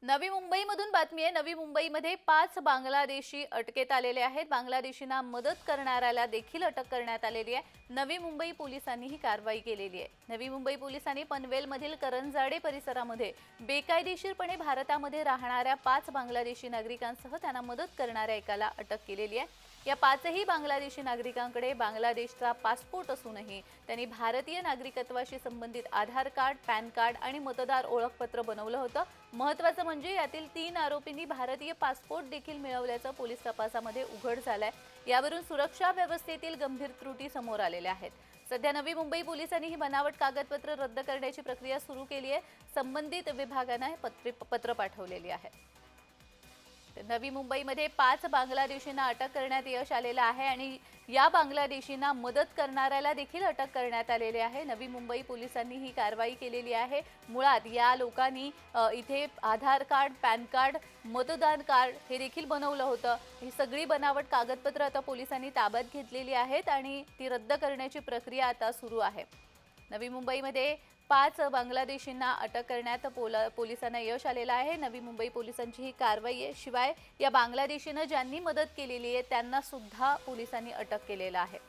नवी मुंबईमधून बातमी आहे। नवी मुंबईमध्ये 5 बांगलादेशी अटकेत आलेले आहेत। बांगलादेशींना मदत करणाऱ्याला देखील अटक करण्यात आलेली आहे। नवी मुंबई पोलिसांनी ही कारवाई केलेली आहे। नवी मुंबई पोलिसांनी पनवेलमधील करंजाडे परिसरामध्ये बेकायदेशीरपणे भारतामध्ये राहणाऱ्या 5 बांगलादेशी नागरिकांसह त्यांना मदत करणाऱ्या एकाला अटक केलेली आहे। या 5ही बांगलादेशी नागरिकांकडे बांगलादेशचा पासपोर्ट असूनही त्यांनी भारतीय नागरिकत्वाशी संबंधित आधार कार्ड, पॅन कार्ड आणि मतदार ओळखपत्र बनवलं होतं। महत्त्वाचं म्हणजे यातील 3 आरोपींनी भारतीय पासपोर्ट देखील मिळवल्याचं पोलीस तपासामध्ये उघड झालंय। यावरून सुरक्षा व्यवस्थेतील गंभीर त्रुटी समोर आलेल्या आहेत। सध्या नवी मुंबई पोलिसांनी ही बनावट कागदपत्र रद्द करण्याची प्रक्रिया सुरू केली आहे। संबंधित विभागांना पत्र पाठवलेली आहे। नवी मुंबईमध्ये 5 बांगलादेशींना अटक करण्यात यश आलेलं आहे आणि या बांगलादेशींना मदत करणाऱ्याला देखील अटक करण्यात आलेली आहे। नवी मुंबई पोलिसांनी ही कारवाई केलेली आहे। मुळात या लोकांनी इथे आधार कार्ड, पॅन कार्ड, मतदान कार्ड हे देखील बनवलं होतं। ही सगळी बनावट कागदपत्र आता पोलिसांनी ताब्यात घेतलेली आहेत आणि ती रद्द करण्याची प्रक्रिया आता सुरू आहे। नवी मुंबईमध्ये 5 बांगलादेशींना अटक करण्यात पोलिसांना यश आलेलं आहे। नवी मुंबई पोलिसांची ही कारवाई आहे। शिवाय या बांगलादेशींना ज्यांनी मदत केलेली आहे त्यांना सुद्धा पोलिसांनी अटक केलेलं आहे।